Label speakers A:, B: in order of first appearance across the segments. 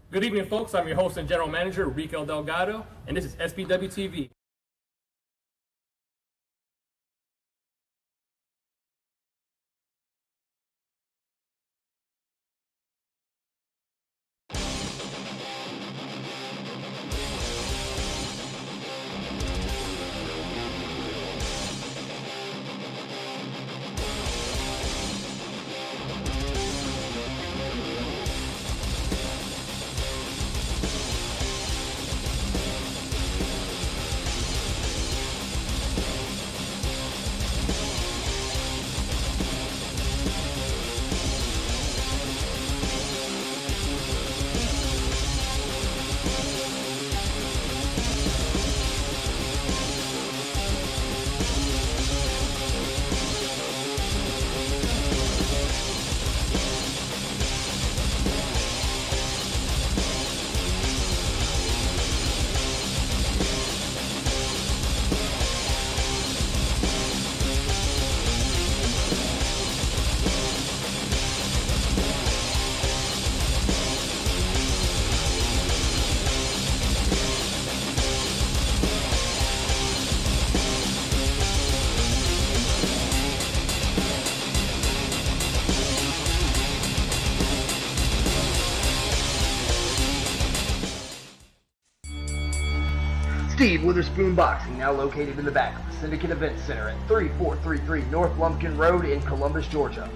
A: Good evening, folks. I'm your host and general manager, Rico Delgado, and this is SPW TV.
B: Steve Witherspoon Boxing, now located in the back of the Syndicate Event Center at 3433 North Lumpkin Road in Columbus, Georgia.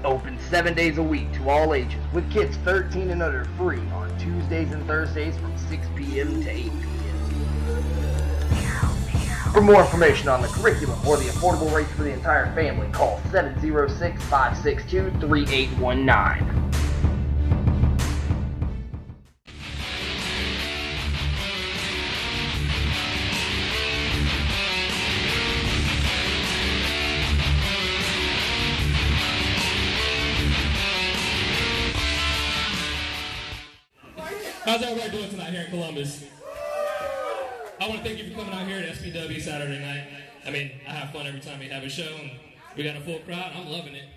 B: Open 7 days a week to all ages, with kids 13 and under free on Tuesdays and Thursdays from 6 p.m. to 8 p.m. For more information on the curriculum or the affordable rates for the entire family, call 706-562-3819.
A: How's everybody doing tonight here in Columbus? I want to thank you for coming out here at SPW Saturday night. I mean, I have fun every time we have a show, and we got a full crowd. I'm loving it.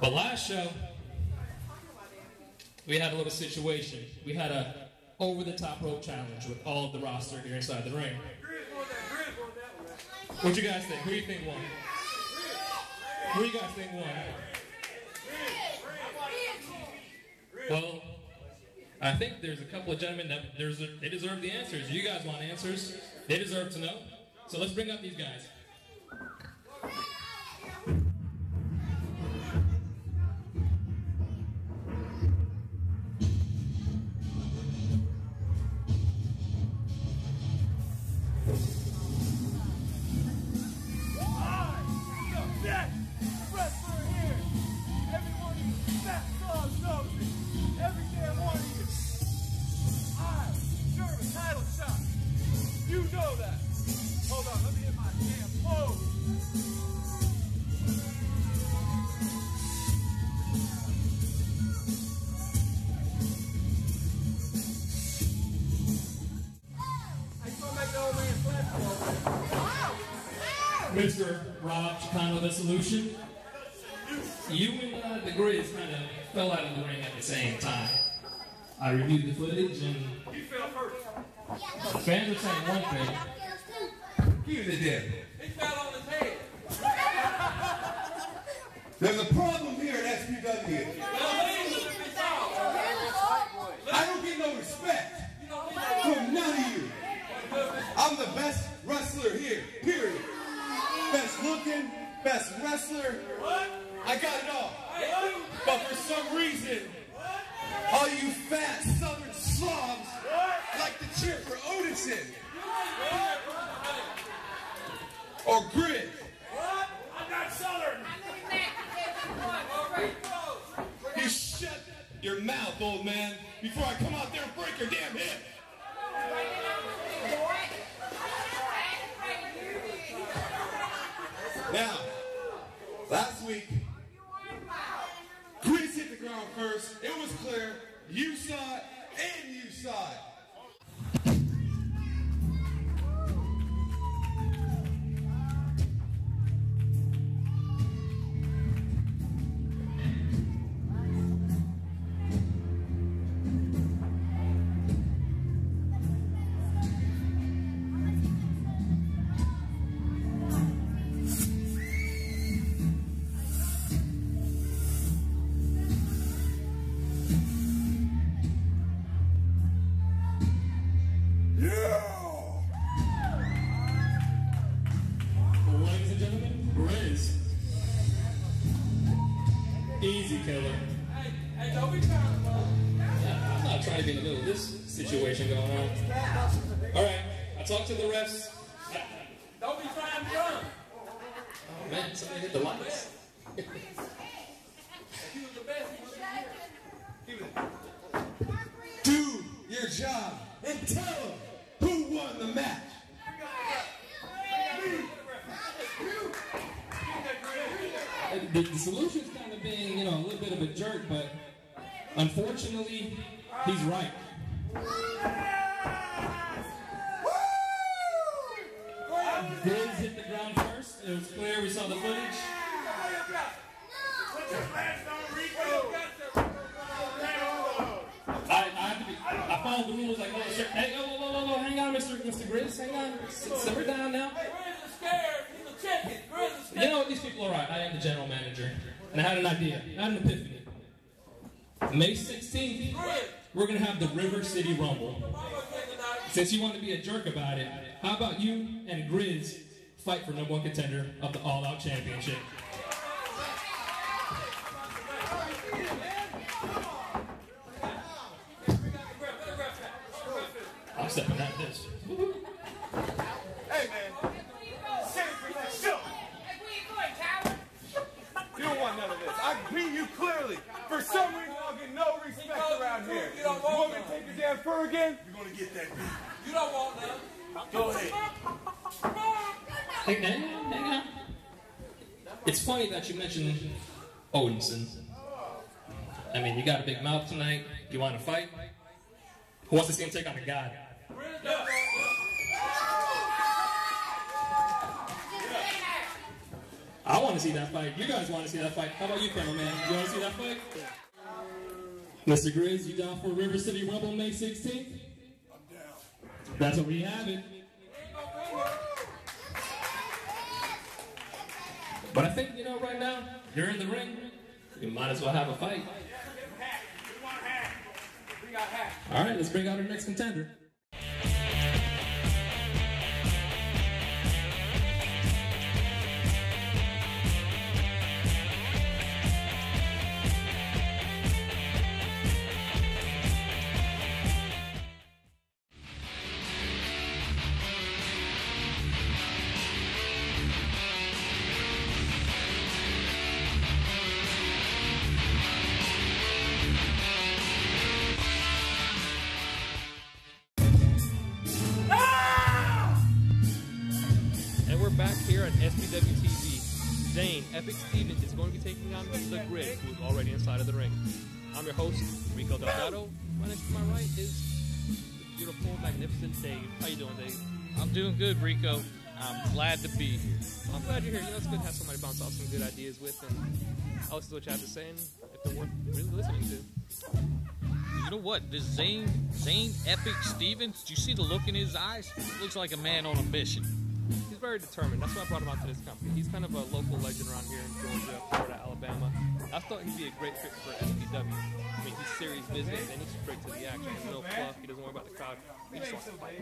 A: But last show, we had a little situation. We had a over-the-top rope challenge with all of the roster here inside the ring. What you guys think? Who do you think won? Who do you guys think won? Well, I think there's a couple of gentlemen that they deserve the answers. You guys want answers. They deserve to know. So let's bring up these guys. Mr. Rob Chicano, the solution. You and the Grizz kind of fell out of the ring at the same time. I reviewed the footage and you fell first. The fans are saying one thing.
C: You the devil.
D: He fell on his head.
C: There's a problem here at SPW. I don't get no respect from none of you. I'm the best wrestler here, period. Best looking, best wrestler. I got it all. But for some reason, all you fat southern slobs like to cheer for Odinson. Or Grid.
D: I'm not southern.
C: You shut your mouth, old man, before I come out there and break your damn hip. Now, last week, Chris hit the ground first. It was clear. You saw it, and you saw it.
A: not trying to be in the middle of this situation going on. All right, I talked to the refs.
D: Don't be trying to run.
A: Oh man, somebody hit the lights.
D: If you was the best, you would be.
C: Do your job and tell them who won the match.
A: The solution's kind of being, you know, a little bit of a jerk, but unfortunately, he's right. Grizz hit the ground first. It was clear. We saw the footage. I followed the rules like, oh, sir. Hey, whoa, hang on, Mr. Grizz, hang on. Simmer down now.
D: Grizz is scared. He's a chicken. Grizz is scared.
A: You know what? These people are right. I am the general manager. And I had an idea. I had an epiphany. May 16th, we're going to have the River City Rumble. Since you want to be a jerk about it, how about you and Grizz fight for #1 contender of the All Out Championship? I'm stepping out of this.
C: Hey, man. Seriously, you don't want none of this. I beat you clearly. For some reason, I'll get no respect around here. You want me to take your damn fur again? You're going to get that beat.
D: You don't want none.
C: Go ahead.
A: Hang on. It's funny that you mentioned Odinson. I mean, you got a big mouth tonight. You want to fight? Who wants to see him take on a god? I want to see that fight. You guys want to see that fight. How about you, cameraman? You want to see that fight? Mr. Grizz, you down for River City Rumble May 16th?
C: I'm down.
A: That's what we have it. But I think, you know, right now, you're in the ring. You might as well have a fight. All right, let's bring out our next contender.
E: Back here on SPW TV, Zane Epic Stevens is going to be taking on the Grizz, who is already inside of the ring. I'm your host, Rico Delgado. Right next to my right is the beautiful, magnificent Dave. How you doing, Dave?
F: I'm doing good, Rico. I'm glad to be here.
E: I'm glad you're here. You know, it's good to have somebody bounce off some good ideas with, and I'll listen to what you have to say, and if they're worth really listening to.
F: You know what? This Zane Epic Stevens, do you see the look in his eyes? Looks like a man on a mission.
E: He's very determined. That's why I brought him out to this company. He's kind of a local legend around here in Georgia, Florida, Alabama. I thought he'd be a great fit for SPW. I mean, he's serious business, and he's straight to the action. There's no fluff. He doesn't worry about the crowd. He just wants to fight.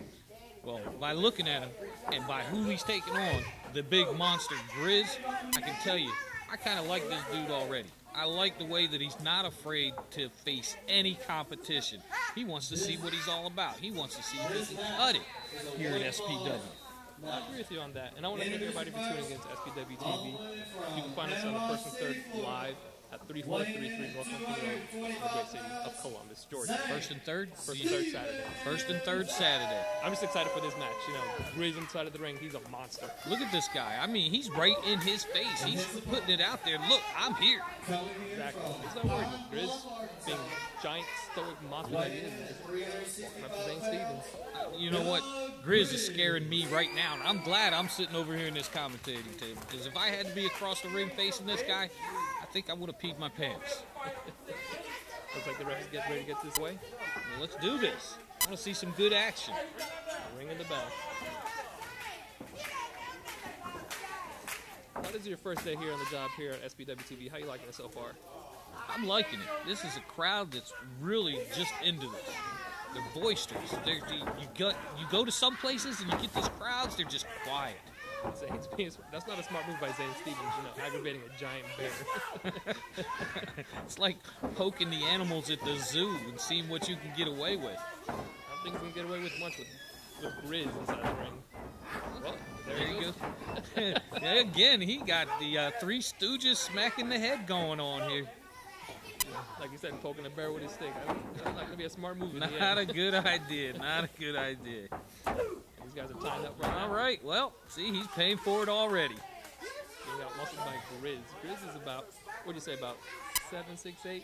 F: Well, by looking at him and by who he's taking on, the big monster Grizz, I can tell you, I kind of like this dude already. I like the way that he's not afraid to face any competition. He wants to see what he's all about. He wants to see if he can cut it here at SPW.
E: I agree with you on that, and I want to thank everybody for tuning in to SPW TV. You can find us on the First and Third live at 3433 North Mountain Road in the great city of Columbus, Georgia.
F: First and third?
E: First and Third Saturday.
F: First and third Saturday.
E: I'm just excited for this match. You know, Grizz inside of the ring, he's a monster.
F: Look at this guy. I mean, he's right in his face. He's putting it out there. Look, I'm here.
E: Exactly. He's not worried. Grizz, being giant, stoic monster that he is, walking up to Zane Stevens.
F: You know what? Grizz is scaring me right now. And I'm glad I'm sitting over here in this commentating table. Because if I had to be across the ring facing this guy, I think I would have peed my pants.
E: Looks like the refs get ready to get this way.
F: Well, let's do this. I want to see some good action.
E: Ring in the bell. How is your first day here on the job here at SPW TV? How you liking it so far?
F: I'm liking it. This is a crowd that's really just into this. They're boisterous. You go to some places and you get these crowds, they're just quiet.
E: That's not a smart move by Zane Stevens, you know, aggravating a giant bear.
F: It's like poking the animals at the zoo and seeing what you can get away with.
E: I don't think he's going to get away with much with Grizz inside the ring. Well, there you go.
F: Yeah, again, he got the Three Stooges smacking the head going on here.
E: Like you said, poking a bear with his stick. That's not going to be a smart move in the end.
F: Not a good idea. Not a good idea.
E: These guys are tied up right now.
F: All right, well, see, he's paying for it already.
E: He got muscled by Grizz. Grizz is about, what do you say, about 7'6", 8"?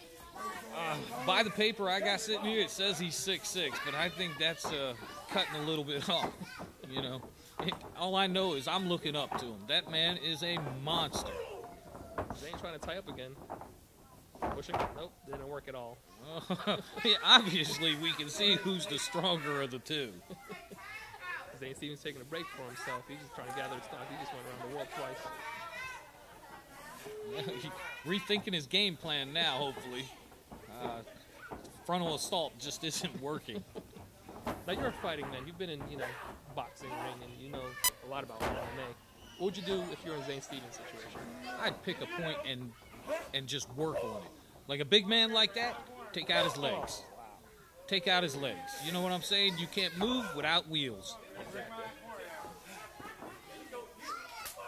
F: By the paper I got sitting here, it says he's 6'6", but I think that's cutting a little bit off, you know. All I know is I'm looking up to him. That man is a monster.
E: Zane trying to tie up again. Pushing. Nope, didn't work at all.
F: Yeah, obviously, we can see who's the stronger of the two.
E: Zane Stevens taking a break for himself. He's just trying to gather his thoughts. He just went around the world twice.
F: Yeah, rethinking his game plan now, hopefully. Frontal assault just isn't working.
E: Now, you're a fighting man. You've been in, you know, boxing ring, and you know a lot about MMA. What would you do if you're in Zane Stevens' situation?
F: I'd pick a point and just work on it. Like a big man like that, take out his legs. Take out his legs. You know what I'm saying? You can't move without wheels.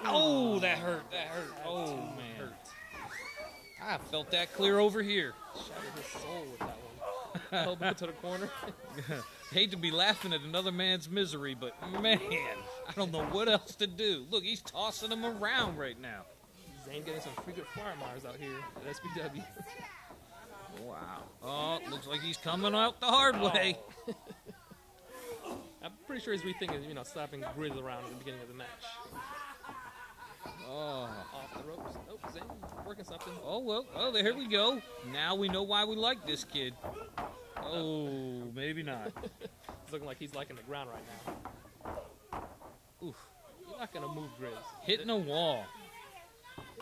F: Oh, that hurt. That hurt. Oh, man. I felt that clear over here.
E: Shattered his soul with that one. Elbow to the corner.
F: Hate to be laughing at another man's misery, but man, I don't know what else to do. Look, he's tossing him around right now.
E: Zane getting some freaking fire mars out here at SPW.
F: Wow. Oh, looks like he's coming out the hard way.
E: I'm pretty sure he's rethinking, you know, slapping Grizz around at the beginning of the match.
F: Oh.
E: Off the ropes. Nope, Zane working something.
F: Oh, well, there we go. Now we know why we like this kid. Oh, maybe not.
E: It's looking like he's liking the ground right now.
F: Oof.
E: You're not going to move Grizz.
F: Hitting a wall.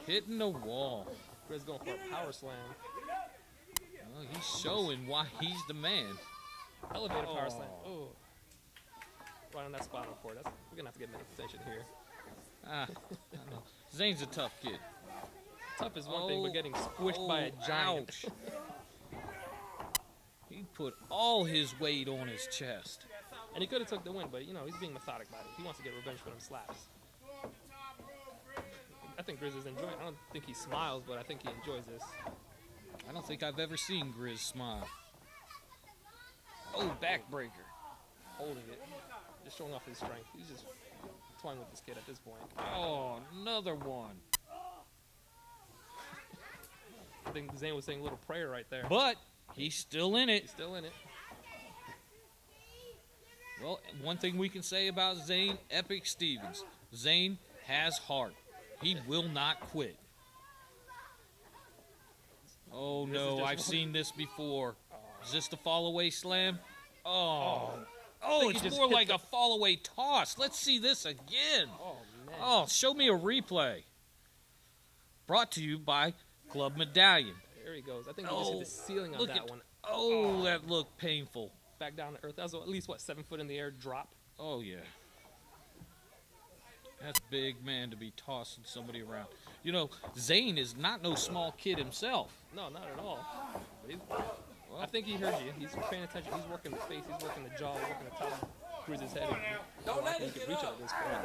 F: Hitting a wall.
E: Grizz going for a power slam.
F: Well, he's showing why he's the man.
E: Elevated power slam. Oh. Right on that spinal cord. We're going to have to get medical attention here.
F: I don't know. Zane's a tough kid.
E: Tough is one thing, but getting squished by a giant.
F: Ouch. He put all his weight on his chest.
E: And he could have took the win, but, you know, he's being methodic about it. He wants to get revenge for them slaps. I think Grizz is enjoying it. I don't think he smiles, but I think he enjoys this.
F: I don't think I've ever seen Grizz smile. Oh, backbreaker.
E: Holding it. Just showing off his strength. He's just toying with this kid at this point.
F: Oh, another one.
E: I think Zane was saying a little prayer right there.
F: But he's still in it.
E: He's still in it.
F: Well, one thing we can say about Zane Epic Stevens, Zane has heart. He will not quit. Oh, no, I've seen this before. Is this the fall-away slam? Oh, it's more like a fall-away toss. Let's see this again.
E: Oh, man.
F: Oh, show me a replay. Brought to you by Club Medallion.
E: There he goes. I think you can see the ceiling on that one.
F: Oh, that looked painful.
E: Back down to earth. That was at least, what, 7 foot in the air drop?
F: Oh, yeah. That's big, man, to be tossing somebody around. You know, Zane is not no small kid himself.
E: No, not at all. But I think he heard you. He's paying attention. He's working the face. He's working the jaw. Working the top. Grizz's head. Don't let him reach out at this point.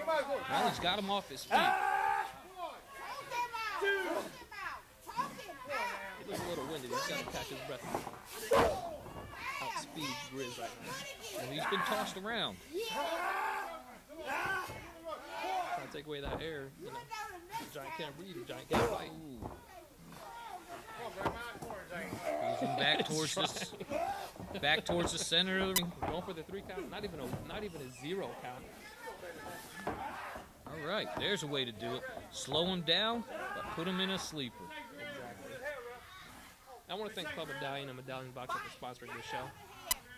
F: Well, he's got him off his feet.
E: He looks a little winded. He's got to catch his breath. Outspeed Grizz right now.
F: And he's been tossed around.
E: Trying to take away that air. You know, the giant can't breathe. The giant can't fight.
F: Moving back towards the center of the ring.
E: Going for the 3 count. Not even a 0 count.
F: All right, there's a way to do it. Slow him down, but put him in a sleeper.
E: Exactly. I want to thank Club Medallion and Medallion Boxing for sponsoring this show.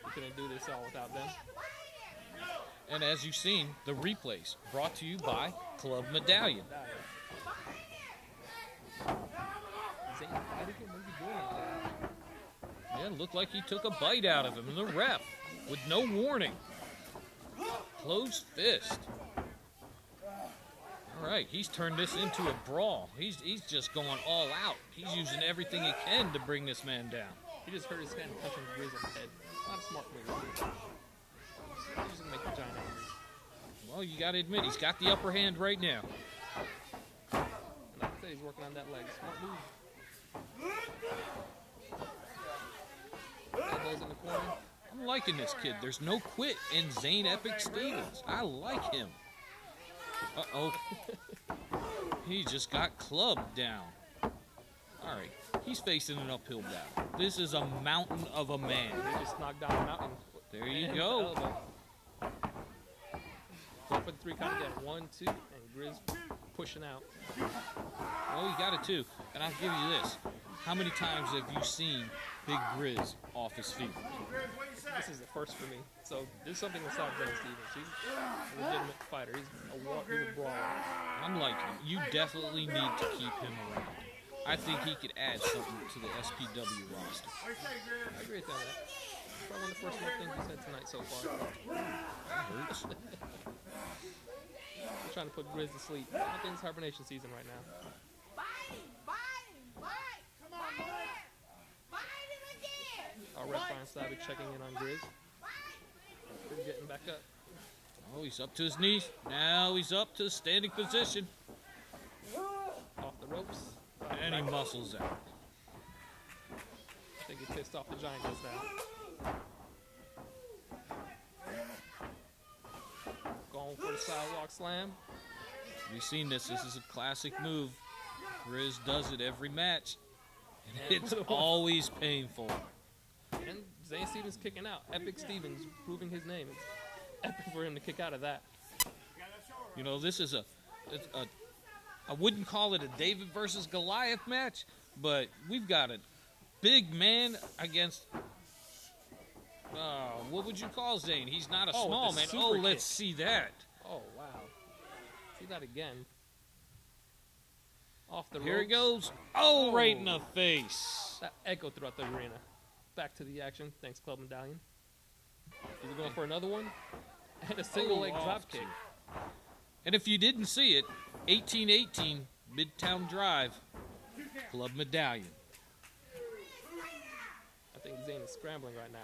E: We couldn't do this all without them.
F: And as you've seen, the replays brought to you by Club Medallion. Yeah, it looked like he took a bite out of him in the ref with no warning. Closed fist. All right, he's turned this into a brawl. He's just going all out. He's using everything he can to bring this man down.
E: He just hurt his hand punching Grizz on the head. Not a smart move. He's just gonna make the giant angry.
F: Well, you got to admit, he's got the upper hand right now.
E: And like I said, he's working on that leg. Smart move. Elbows in the corner.
F: I'm liking this kid. There's no quit in Zane Epic Stevens. I like him. Uh-oh. He just got clubbed down. All right. He's facing an uphill battle. This is a mountain of a man.
E: He just knocked down a mountain.
F: There you go.
E: Go for the 3 count again. 1, 2, and Grizz pushing out.
F: Oh, he got it too. And I'll give you this. How many times have you seen Big Grizz off his feet?
E: This is the first for me. So there's something inside Zane Stevens. He's a legitimate fighter. He's a brawler.
F: I'm liking it. You definitely need to keep him around. I think he could add something to the SPW roster.
E: I agree with that. Probably one of the first things he said tonight so far.
F: That hurts.
E: We're trying to put Grizz to sleep. I think it's hibernation season right now. Our ref Brian Savage checking in on Grizz. Grizz getting back up.
F: Oh, he's up to his knees. Now he's up to standing position.
E: Off the ropes.
F: And he muscles out.
E: I think he pissed off the giant just now. Going for the sidewalk slam.
F: We've seen this. This is a classic move. Grizz does it every match. And it's always painful.
E: And Zane Stevens kicking out. Epic Stevens proving his name. It's epic for him to kick out of that.
F: You know, this is I wouldn't call it a David versus Goliath match, but we've got a big man against, what would you call Zane? He's not a small man. Oh, let's see that.
E: Oh, wow. See that again. Off the ropes.
F: Here he goes. Oh, right in the face.
E: That echoed throughout the arena. Back to the action. Thanks, Club Medallion. He's going for another one. And a single leg drop kick.
F: And if you didn't see it, 1818 Midtown Drive, Club Medallion.
E: I think Zane is scrambling right now.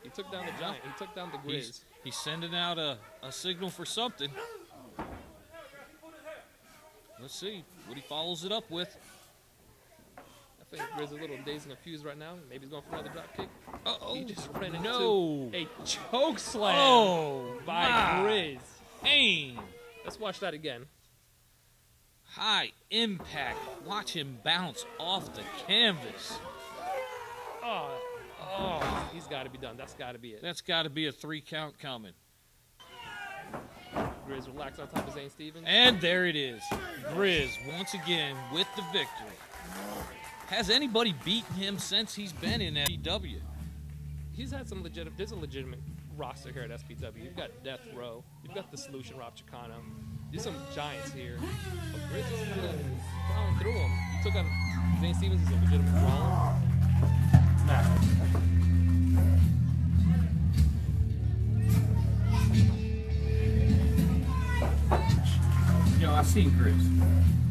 E: He took down the giant. He took down the Grizz.
F: He's sending out a signal for something. Let's see what he follows it up with.
E: I think Grizz is a little dazed and confused right now. Maybe he's going for another drop kick.
F: Uh-oh.
E: He just ran into a choke slam by Grizz.
F: Pain.
E: Let's watch that again.
F: High impact. Watch him bounce off the canvas.
E: Oh, he's got to be done. That's got to be it.
F: That's got to be a 3 count coming.
E: Grizz relax on top of Zane Stevens.
F: And there it is. Grizz once again with the victory. Has anybody beaten him since he's been in SPW?
E: He's had some there's a legitimate roster here at SPW. You've got Death Row. You've got the Solution, Rob Chicano. There's some giants here. But Grizz is kind of plowing through them. He took on Zane Stevens as a legitimate brawler.
G: You know, I've seen Grizz,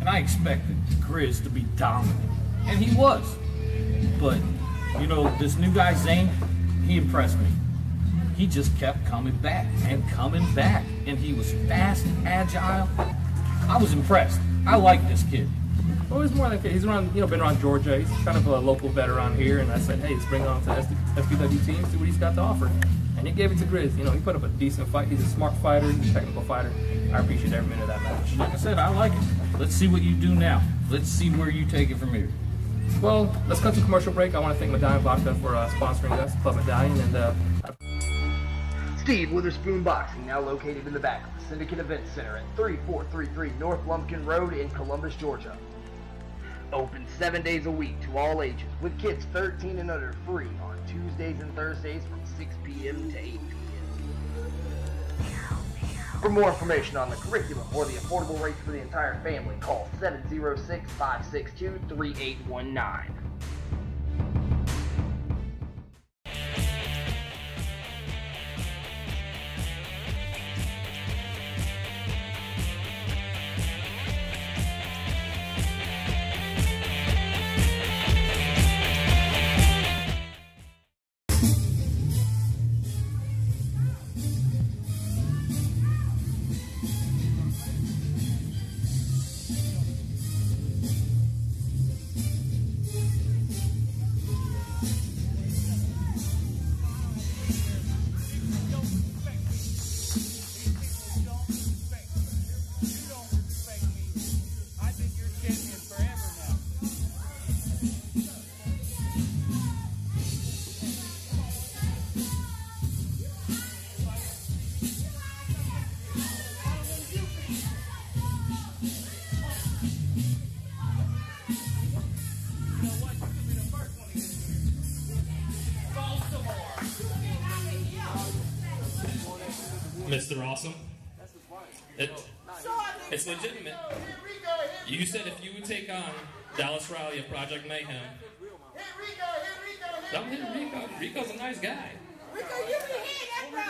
G: and I expected Grizz to be dominant, and he was. But, you know, this new guy, Zane, he impressed me. He just kept coming back, and he was fast, agile. I was impressed. I like this kid.
H: Well, he's more like he's around, been around Georgia. He's kind of a local veteran here, and I said, hey, let's bring him on to the SPW team, see what he's got to offer. And he gave it to Grizz. He put up a decent fight. He's a smart fighter. He's a technical fighter. I appreciate every minute of that match.
G: Like I said, I like it. Let's see what you do now. Let's see where you take it from here.
H: Well, let's cut to commercial break. I want to thank Medallion Vodka for sponsoring us, Club Medallion, and
B: Steve Witherspoon Boxing, now located in the back of the Syndicate Event Center at 3433 North Lumpkin Road in Columbus, Georgia. Open 7 days a week to all ages, with kids 13 and under free on Tuesdays and Thursdays from 6 p.m. to 8 p.m. For more information on the curriculum or the affordable rates for the entire family, call 706-562-3819.
A: Mr. Awesome. It's legitimate. You said if you would take on Dallas Riley of Project Mayhem. Don't hit Rico. Rico's a nice guy.
I: Rico, you can hit that bro.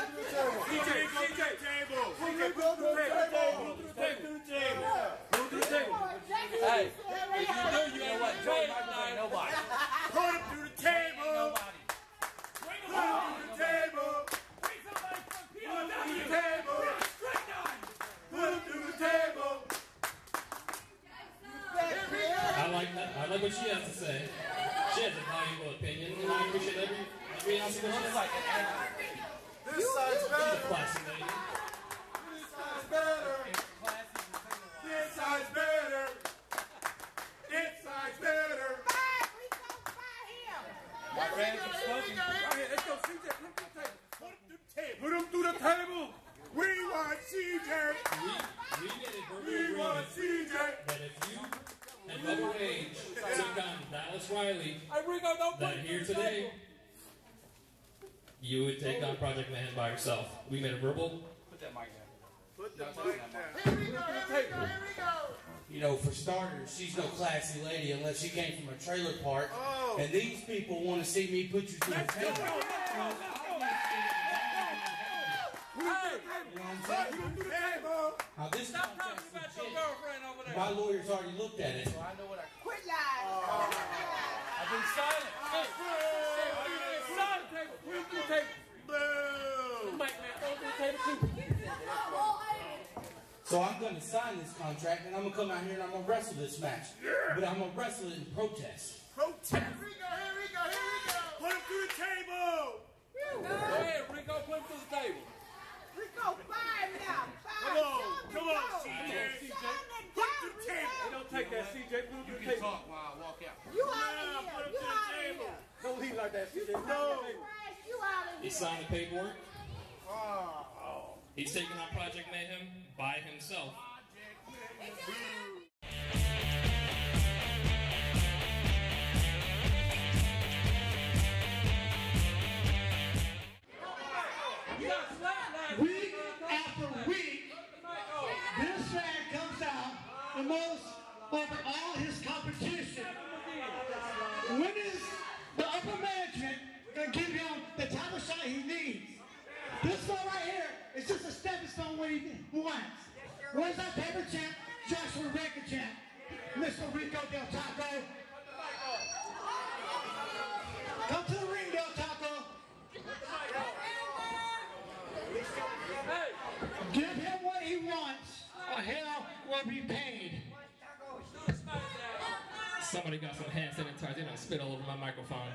D: Hey, if you do, you know what? Joe might ain't nobody.
C: Put him through the table. Put him through the table. Put him through the table. Put him through the table.
A: I like that. I like what she has to say. She has a valuable opinion, and I appreciate every ounce of what she has.
C: This side's better.
A: Classy lady.
C: This side's better. This side's better. This side's better. Let's go, CJ. Put him through the table. We want CJ. We want CJ.
A: That if you and Bubba Rage took on Dallas Riley,
D: Hey, Rico, don't
A: that here today, you would take on Project Mayhem by yourself. We made a verbal.
C: Put the mic down. Here we go.
J: You know, for starters, she's no classy lady unless she came from a trailer park.
C: Oh.
J: And these people want to see me put you through the table. You know what I'm saying? Now, this
D: Stop talking
J: contest
D: about
J: is
D: your
J: legit.
D: girlfriend over there.
J: My lawyer's already looked at it, so I know what I...
I: Quit lying.
D: I've been silent. Hey, silent table. Put him through the table.
C: Boo!
D: Mike, man, throw him through the table too.
J: So I'm going to sign this contract, and I'm going to come out here and I'm going to wrestle this match. But I'm going to wrestle it in protest.
C: Protest. Here we go. Put him through the table.
D: Go ahead, Rico, put him through the table.
I: Rico, fire now.
C: Come on, CJ. Put him through the table.
D: Don't take that, CJ. Put him through the table.
J: Talk while I walk out.
I: You out of here. You out of here.
D: Don't leave like that, CJ.
C: No.
I: You out of
A: He
I: here.
A: signed the paperwork. He's taking on Project Mayhem by himself.
K: Week after week, this man comes out the most over all his competition. When is the upper management going to give him the type of shot he needs? This one right here is just a stepping stone what he wants. Where's our paper champ, Joshua record champ, Mr. Rico Del Taco? Come to the ring, Del Taco. Give him what he wants, or hell will be paid.
A: Somebody got some hand sanitizer. They done spit all over my microphone.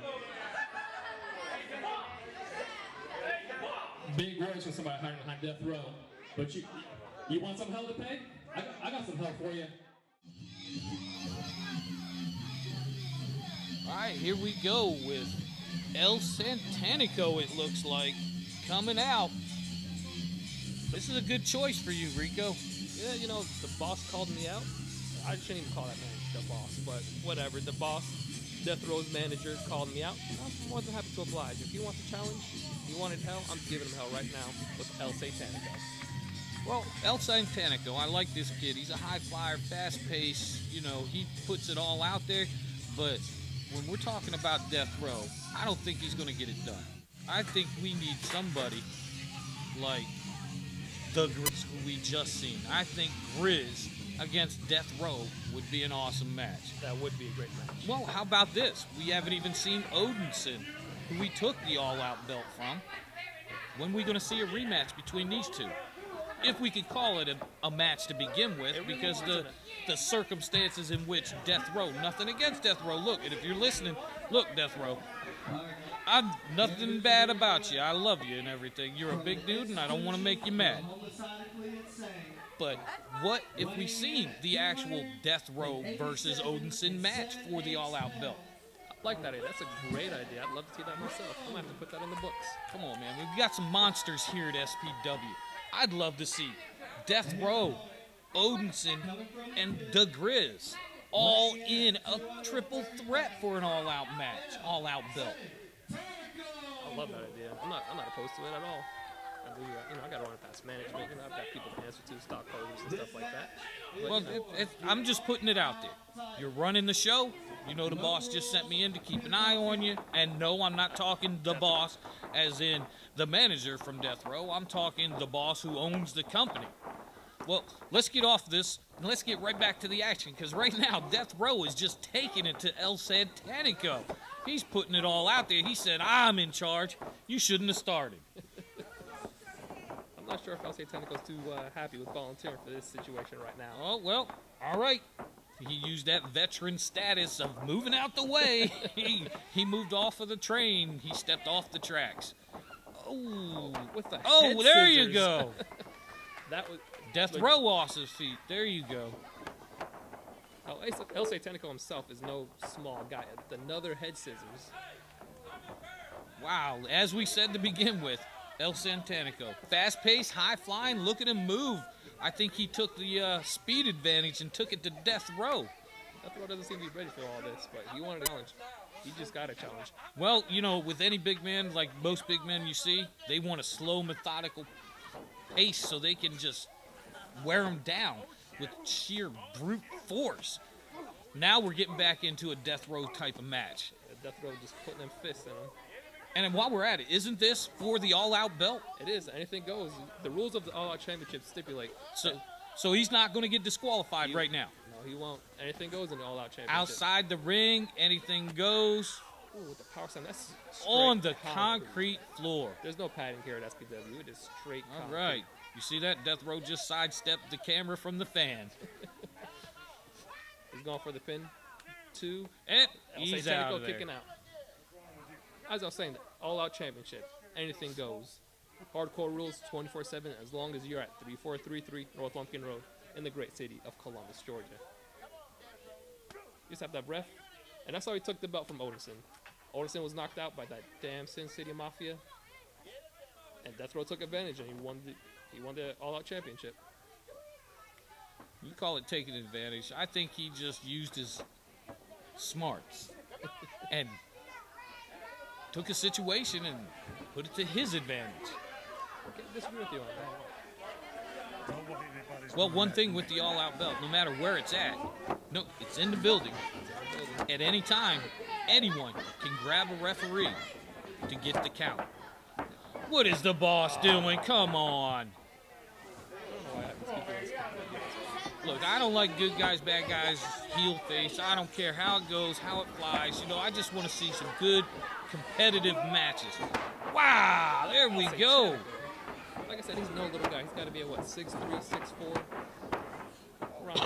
A: Big words from somebody hiding behind death row. But you want some hell to pay? I got some hell for you.
F: All right, here we go with El Santanico, it looks like, coming out. This is a good choice for you, Rico. Yeah, you know, the boss called me out. I shouldn't even call that man the boss, but whatever. The boss, Death Row's manager, called me out. I'm more than happy to oblige. If he wants a challenge, he wanted hell, I'm giving him hell right now with El Santanico. Well, El Santanico, I like this kid. He's a high flyer, fast pace. You know, he puts it all out there. But when we're talking about Death Row, I don't think he's going to get it done. I think we need somebody like the Grizz, who we just seen. I think Grizz against Death Row would be an awesome match.
E: That would be a great match.
F: Well, how about this? We haven't even seen Odinson, who we took the all-out belt from. When are we going to see a rematch between these two? If we could call it a match to begin with, because the circumstances in which Death Row, nothing against Death Row, look, and if you're listening, look, Death Row, I'm nothing bad about you. I love you and everything. You're a big dude, and I don't want to make you mad. But what if we seen the actual Death Row versus Odinson match for the all-out belt?
E: I like that idea. That's a great idea. I'd love to see that myself. I'm going to have to put that in the books.
F: Come on, man. We've got some monsters here at SPW. I'd love to see Death Row, Odinson, and the Grizz all in a triple threat for an all-out match, all-out belt.
E: I love that idea. I'm not opposed to it at all. I got to run past management. I've got people to answer to, stockholders and stuff like that. But,
F: Well, I'm just putting it out there. You're running the show. The boss just sent me in to keep an eye on you. And no, I'm not talking the boss as in the manager from Death Row. I'm talking the boss who owns the company. Well, let's get off this and let's get right back to the action, because right now Death Row is just taking it to El Santanico. He's putting it all out there. He said, I'm in charge. You shouldn't have started.
E: I'm not sure if El Santanico's too happy with volunteering for this situation right now.
F: Oh, well, all right. He used that veteran status of moving out the way. He moved off of the train. He stepped off the tracks. Oh,
E: with the
F: oh, there you go.
E: That was
F: Death Row off his feet. There you go.
E: El Santanico himself is no small guy. Another head scissors.
F: Wow, as we said to begin with, El Santanico. Fast-paced, high-flying, look at him move. I think he took the speed advantage and took it to Death Row.
E: Death Row doesn't seem to be ready for all this, but he wanted a challenge. He just got a challenge.
F: Well, with any big man, like most big men you see, they want a slow, methodical pace so they can just wear him down with sheer brute force. Now we're getting back into a Death Row type of match.
E: Death Row just putting them fists in him.
F: And while we're at it, isn't this for the all-out belt?
E: It is. Anything goes. The rules of the all-out championship stipulate.
F: So he's not going to get disqualified right now?
E: No, he won't. Anything goes in the all-out championship.
F: Outside the ring, anything goes.
E: Ooh, with the power slam, that's
F: on the concrete floor.
E: There's no padding here at SPW. It is straight concrete.
F: All right. You see that? Death Row just sidestepped the camera from the fan.
E: He's going for the pin. 2.
F: And he's out of there.
E: Kicking out. As I was saying, all-out championship. Anything goes. Hardcore rules 24/7 as long as you're at 3433 North Lumpkin Road in the great city of Columbus, Georgia. You just have that ref. And that's how he took the belt from Oderson. Oderson was knocked out by that damn Sin City Mafia. And Death Row took advantage and he won the all-out championship.
F: You call it taking advantage. I think he just used his smarts and took a situation and put it to his advantage.
E: I can't disagree with you on that.
F: Well, one thing with the all-out belt, no matter where it's at, no, it's in the building. At any time, anyone can grab a referee to get the count. What is the boss doing? Come on. Look, I don't like good guys, bad guys, heel face. I don't care how it goes, how it flies. I just want to see some good competitive matches. Wow, there we go.
E: Like I said, he's no little guy. He's got to be at, what, 6'3", 6'4"?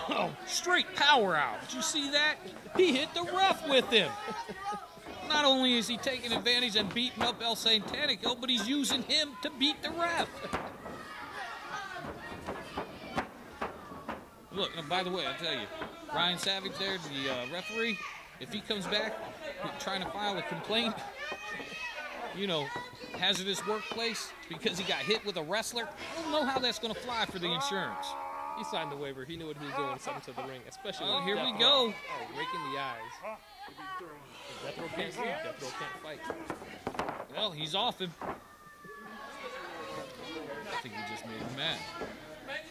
F: Oh, straight power out. Did you see that? He hit the ref with him. Not only is he taking advantage and beating up El Santanico, but he's using him to beat the ref. Look, and by the way, I'll tell you, Ryan Savage there, the referee, if he comes back trying to file a complaint, hazardous workplace because he got hit with a wrestler, I don't know how that's going to fly for the insurance.
E: He signed the waiver. He knew what he was doing stepping to the ring, especially with
F: here
E: Death
F: we
E: Row.
F: go.
E: Oh, raking the eyes. Death Row can't sleep. Death Row can't fight.
F: Well, he's off him. I think we just made him mad.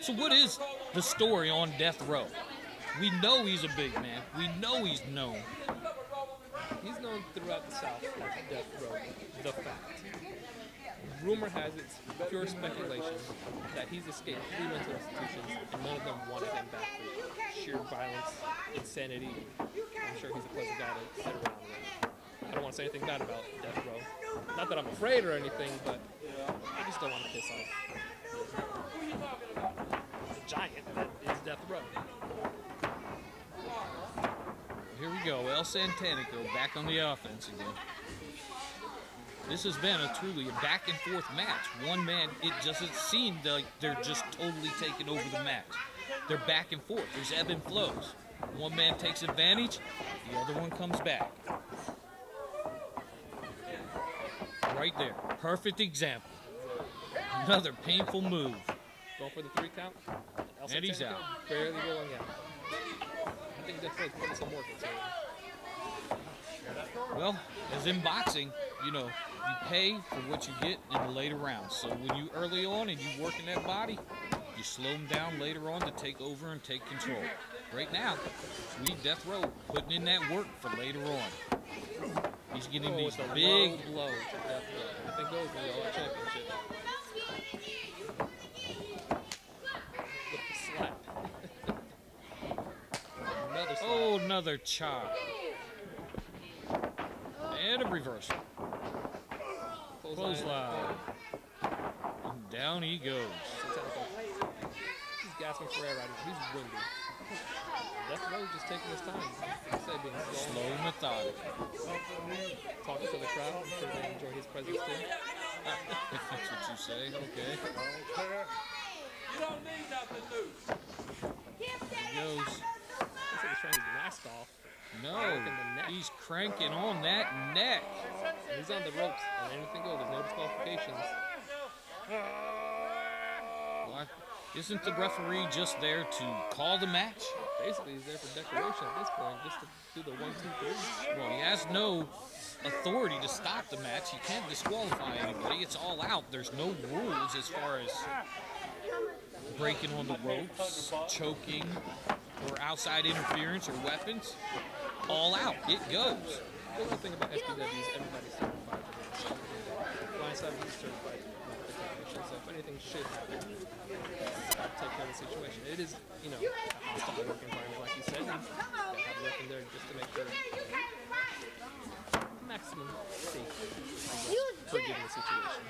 F: So what is the story on Death Row? We know he's a big man. We know he's known.
E: He's known throughout the South as Death Row, the fact. Rumor has it, pure speculation, that he's escaped 3 mental institutions and none of them wanted him back for sheer violence, insanity. I'm sure he's a pleasant guy to sit around with. I don't want to say anything bad about Death Row. Not that I'm afraid or anything, but I just don't want to piss off the giant that is Death Row.
F: Here we go, El Santanico back on the offense again. This has been truly a back and forth match. One man, it doesn't seem like they're just totally taking over the match. They're back and forth. There's ebb and flows. One man takes advantage, the other one comes back. Right there, perfect example. Another painful move.
E: Going for the 3 count.
F: And he's out.
E: Barely rolling out. I think Death Row's putting some work into it.
F: Well, as in boxing, You pay for what you get in the later rounds. So when you early on and you working that body, you slow them down later on to take over and take control. Right now, Sweet Death Row putting in that work for later on. He's getting these big
E: blow to Death Row. I think those were the championship. With the slap. Another slap.
F: Oh, another chop. And a reversal. Clothesline. And down he goes.
E: He's gasping for air right now. He's winded. Death Row just taking his time. He said being
F: slow and methodical.
E: Talking to the crowd. I'm sure they enjoy his presence too.
F: If that's what you say, okay.
D: You don't need nothing loose.
F: He goes.
E: Looks like he's trying to get the mask off.
F: No, he's cranking on that neck.
E: He's on the ropes, and anything goes. There's no disqualifications.
F: What? Isn't the referee just there to call the match?
E: Basically, he's there for decoration at this point, just to do the 1, 2, 3.
F: Well, he has no authority to stop the match. He can't disqualify anybody. It's all out. There's no rules as far as breaking on the ropes, choking, or outside interference or weapons. All out. It goes.
E: The good thing about SPW is everybody's certified. Blindside is certified. So if anything should happen, take care of the situation. It is, you know, a hostile work environment, like you said. You have to work in there just to make sure maximum safety for given the situation.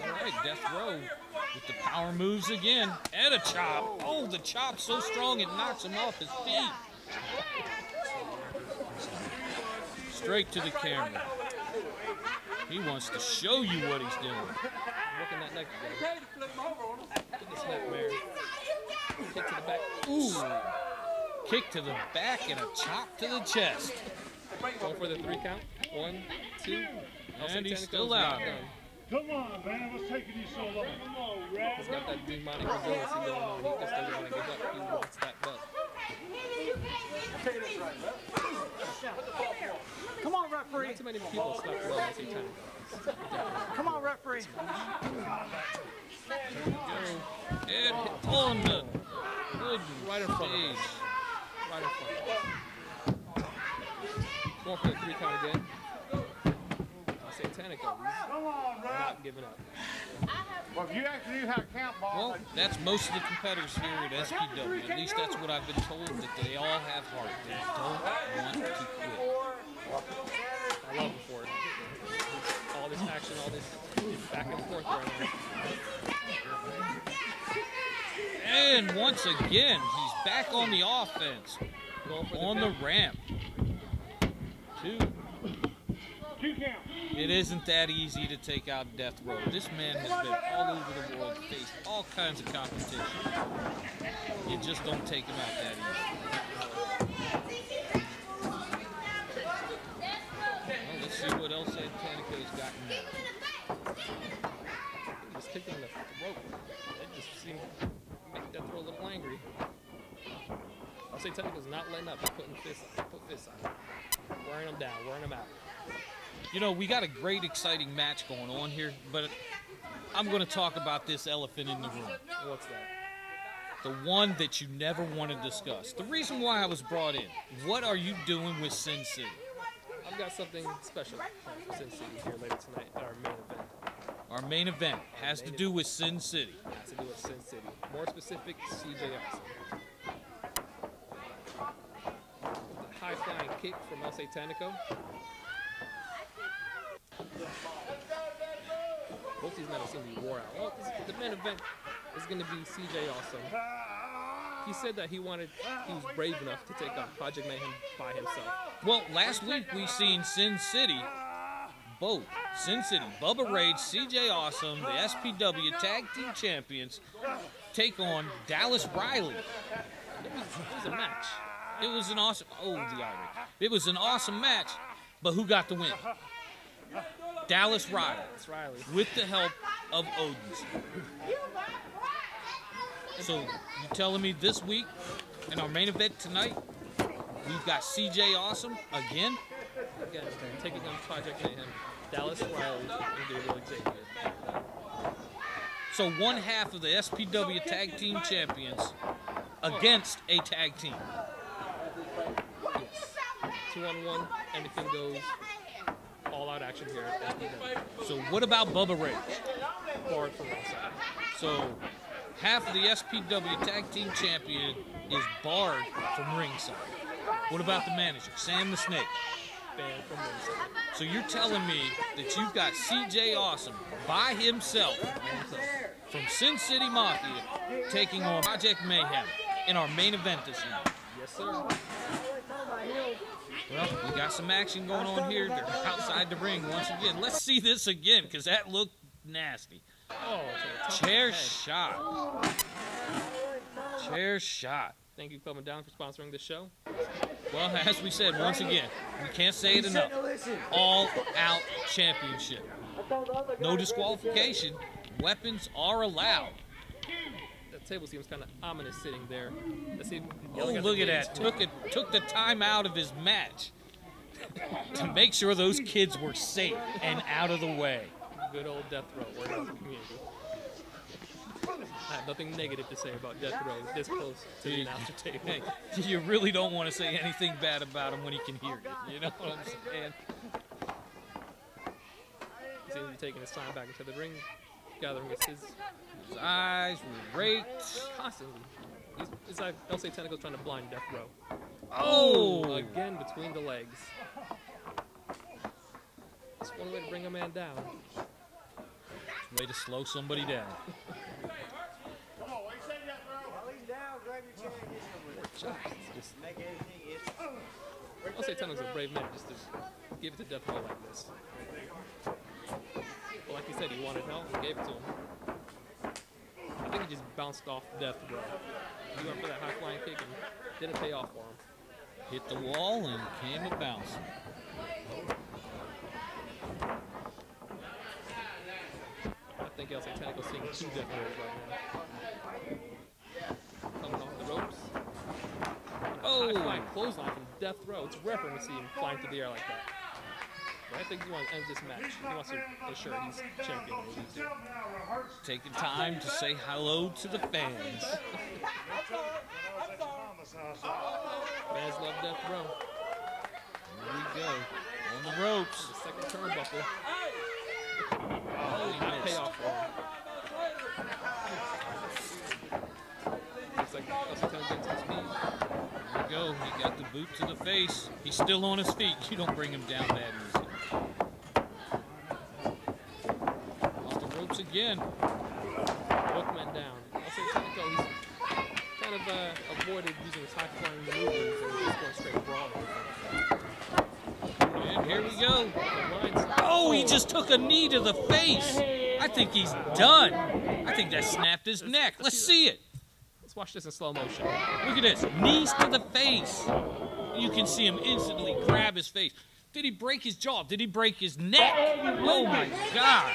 F: All right, Death Row with the power moves again. And a chop. Oh, the chop so strong it knocks him off his feet. Straight to the camera. He wants to show you what he's doing.
E: Working that neck again. Get this neck mare. Kick to the back.
F: Ooh. Kick to the back and a chop to the chest.
E: Going for the 3 count. 1, 2.
F: And he's still out.
K: Come on, man. What's taking you so long? Come on, Red.
E: He's got that demonic resiliency going on. He just doesn't want to give up. He wants that belt.
K: Come on, referee.
E: Not too many people stuck below SC Tank.
K: Come on, referee.
F: And on the good
E: Right in front of us. Right in front of us. Going for the 3 count again. Satanico. Not giving up.
K: Well, if you actually knew how to count ball.
F: Well, that's most of the competitors here at SPW. At least that's what I've been told, that they all have heart. They don't want to quit.
E: I love him for it. All this action, all this back and forth right now.
F: And once again, he's back on the offense. On the ramp. 2.
K: 2 count.
F: It isn't that easy to take out Death Row. This man has been all over the world, faced all kinds of competition. You just don't take him out that easy. Well, let's see what else Santanico's got now.
E: Just kicking on the rope. It just seemed to make Death Row a little angry. I'll say Tentaco's not letting up. He's putting fists on. Wearing him down, wearing him out.
F: You know, we got a great, exciting match going on here, but I'm going to talk about this elephant in the room.
E: What's that?
F: The one that you never want to discuss. The reason why I was brought in. What are you doing with Sin City?
E: I've got something special for Sin City here later tonight at our main event.
F: Our main event has to do with Sin City.
E: Has to do with Sin City. More specific, CJ Awesome. The high-flying kick from El Satanico. Both these men seem to be wore out. Well, the main event is going to be CJ Awesome. He said that he was brave enough to take on Project Mayhem by himself.
F: Well, last week we seen Sin City, both Sin City, Bubba Rage, CJ Awesome, the SPW Tag Team Champions, take on Dallas Riley.
E: It was a match.
F: It was an awesome, it was an awesome match, but who got the win? Dallas Riley, with the help of Odin's. So, you telling me this week, in our main event tonight, we've got CJ Awesome again.
E: Again, taking on Project Mayhem. Dallas Riley and Gabriel Xavier.
F: So one half of the SPW Tag Team Champions against a tag team.
E: Yes. 2-on-1, anything goes. All-out action here at SPW.
F: So what about Bubba Rage?
E: Barred from outside.
F: So half of the SPW Tag Team Champion is barred from ringside. What about the manager, Sam the Snake?
E: Banned from ringside.
F: So you're telling me that you've got CJ Awesome by himself from Sin City Mafia taking on Project Mayhem in our main event this night?
E: Yes, sir.
F: Well, we got some action going on here. They're outside the ring once again. Let's see this again, because that looked nasty.
E: Oh,
F: chair shot. Chair shot.
E: Thank you for coming down for sponsoring this show.
F: Well, as we said, once again, we can't say it enough. All-out championship. No disqualification. Weapons are allowed.
E: That table seems kind of ominous sitting there. Let's see.
F: Oh, look at that. Took the time out of his match to make sure those kids were safe and out of the way.
E: Good old Death Row, working with the community. I have nothing negative to say about Death Row this close to the announcer table.
F: Hey, you really don't want to say anything bad about him when he can hear you. You know what I'm saying?
E: He seems to be taking his time back into the ring, gathering his
F: eyes were raked.
E: Constantly. It's like LC Tentacles trying to blind Death Row.
F: Oh!
E: Again between the legs. That's one way to bring a man down.
F: Way to slow somebody down.
E: I'll say Tentacles is a brave man just to give it to Death Row like this. Well, like he said, he wanted help, he gave it to him. I think he just bounced off Death Row. He went for that high flying kick and didn't pay off for him.
F: Hit the wall and came a bouncing.
E: I think LC Tentacles seeing two Death Rows right now. Coming off the ropes.
F: Oh!
E: High flying clothesline from Death Row. It's referring to see him flying through the air like that. But I think he wants to end this match. He wants to ensure he's champion.
F: Taking time to say hello to the fans.
E: Fans love Death Row.
F: Here we go. On the ropes.
E: The second turnbuckle.
F: Oh, he
E: Not
F: missed.
E: pay off for him. Looks like LC Tentacles getting to his feet.
F: There we go. He got the boot to the face. He's still on his feet. You don't bring him down that easy. Off the ropes again.
E: Both men down. LC Tentacles, he's kind of avoided using his high flying maneuvers and just going straight brawling.
F: And here we go. Oh, he just took a knee to the face. I think he's done. I think that snapped his neck. Let's see it.
E: Let's watch this in slow motion.
F: Look at this. Knees to the face. You can see him instantly grab his face. Did he break his jaw? Did he break his neck? Oh, my God.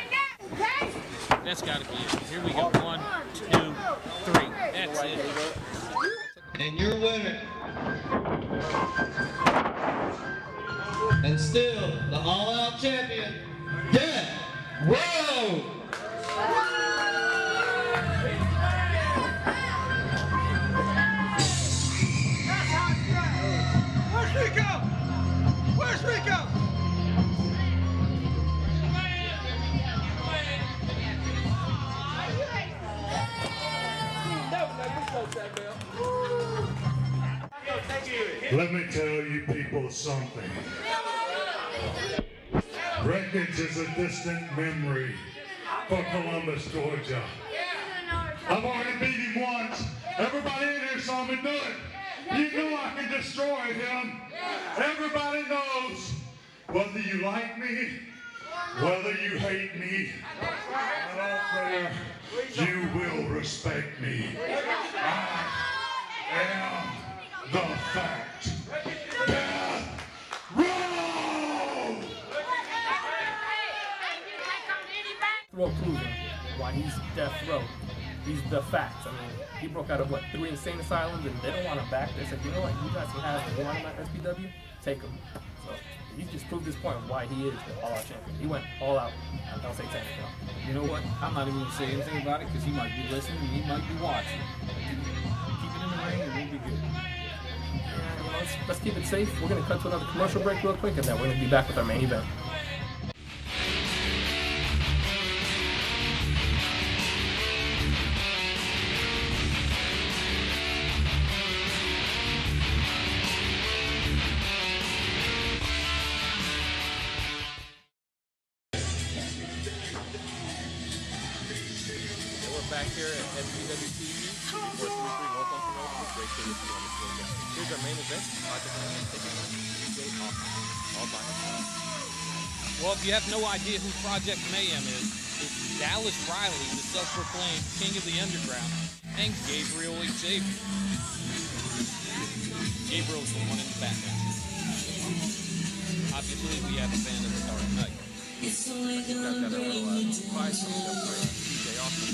F: That's got to be it. Here we go. 1, 2, 3. That's it.
L: And your winner. And still the all-out champion, Death Row.
K: Where's Rico? Where's Rico?
M: Let me tell you people something. Wreckage is a distant memory for Columbus, Georgia. I've already beat him once. Everybody in here saw me do it. You know I can destroy him. Everybody knows whether you like me, whether you hate me, I don't care. You will respect me. I am the fact. Death Row!
H: Row cruising while he's Death Row. He's the facts. I mean, he broke out of, what, 3 insane asylums, and they don't want him back. They said, you know what, you guys can have him. You want him at SPW? Take him. So he just proved his point of why he is the all-out champion. He went all out. Don't say technical.
G: You know what? I'm not even going to say anything about it because he might be listening and he might be watching. Keep it in the ring and we'll be good.
H: Yeah, well, let's keep it safe. We're going to cut to another commercial break real quick, and then we're going to be back with our main event.
E: Back here at SPW TV, 433 North Lumpkin Road, great city of Columbus, Georgia. Here's our main event, Project Mayhem taking on DJ Awesome, all by himself.
F: Well, if you have no idea who Project Mayhem is, it's Dallas Riley, the self-proclaimed king of the underground, and Gabriel Xavier. Gabriel's the one in the background. Obviously, we have a fan of the Dark Knight.
E: You guys got a little fight coming up for DJ Awesome.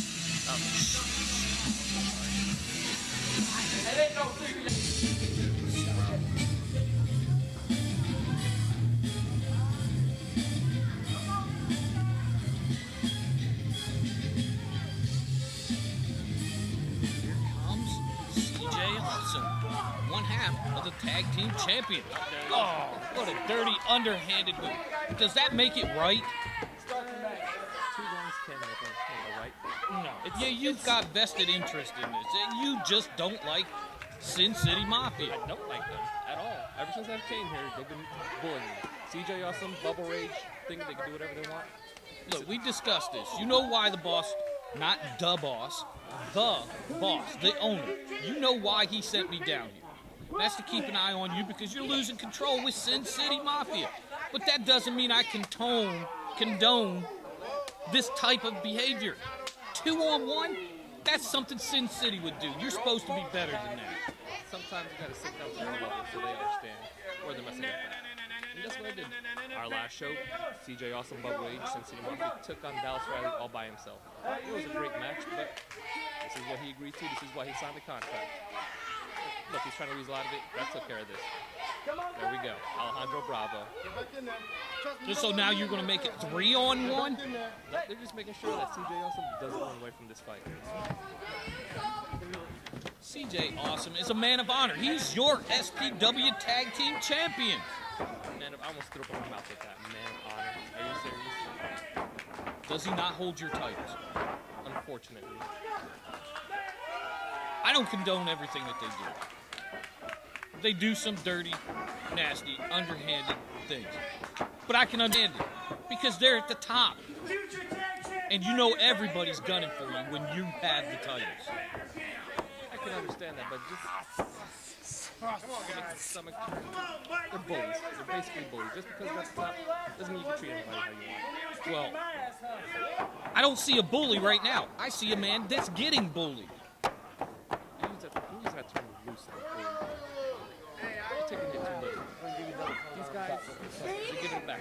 F: One half of the tag team champion. Oh, what a dirty, underhanded move. Does that make it right?
E: 2 guys can make it right.
F: No. Yeah, you've got vested interest in this, and you just don't like Sin City Mafia.
E: I don't like them at all. Ever since I came here, they've been bullying me. CJ Awesome, Bubble Rage, think they can do whatever they want.
F: Look, we discussed this. You know why the boss, not the boss, the owner. You know why he sent me down here. That's to keep an eye on you because you're losing control with Sin City Mafia. But that doesn't mean I condone this type of behavior. 2-on-1? That's something Sin City would do. You're supposed to be better than that.
E: Sometimes you gotta sit down to the level so they understand where they're messing up at. And that's what I did. Our last show, CJ Awesome, Bubble Rage, Sin City Mafia took on Dallas Riley all by himself. It was a great match, but this is what he agreed to. This is why he signed the contract. Look, he's trying to lose a lot of it. That took care of this. There we go. Alejandro Bravo.
F: Just so now you're going to make it 3-on-1?
E: They're just making sure that CJ Awesome doesn't run away from this fight.
F: CJ Awesome is a man of honor. He's your SPW Tag Team Champion.
E: Man, I almost threw up in my mouth with that. Man of honor. Are you serious?
F: Does he not hold your titles?
E: Unfortunately.
F: I don't condone everything that they do. They do some dirty, nasty, underhanded things. But I can understand it because they're at the top. And you know everybody's gunning for you when you have the titles.
E: I can understand that, but just make the stomach. They're bullies. They're basically bullies. Just because they're at the top doesn't mean you can treat anybody how you want.
F: Well, I don't see a bully right now. I see a man that's getting bullied.
E: Use that term loosely. You're taking it too little. These guys, they're giving it back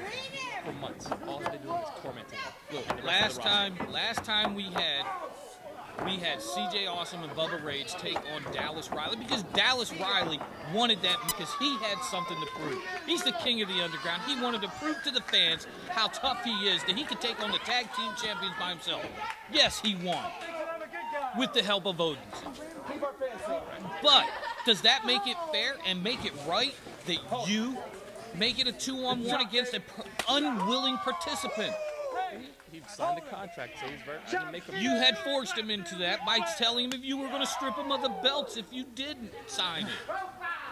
E: for months. All they're doing is tormenting them.
F: Look, last time we had CJ Awesome and Bubba Rage take on Dallas Riley because Dallas Riley wanted that because he had something to prove. He's the king of the underground. He wanted to prove to the fans how tough he is, that he could take on the tag team champions by himself. Yes, he won with the help of Odin. But does that make it fair and make it right that you make it a 2-on-1 against an unwilling participant?
E: He signed the contract, so he's very. I didn't make him.
F: You had forced him into that by telling him if you were going to strip him of the belts if you didn't sign it.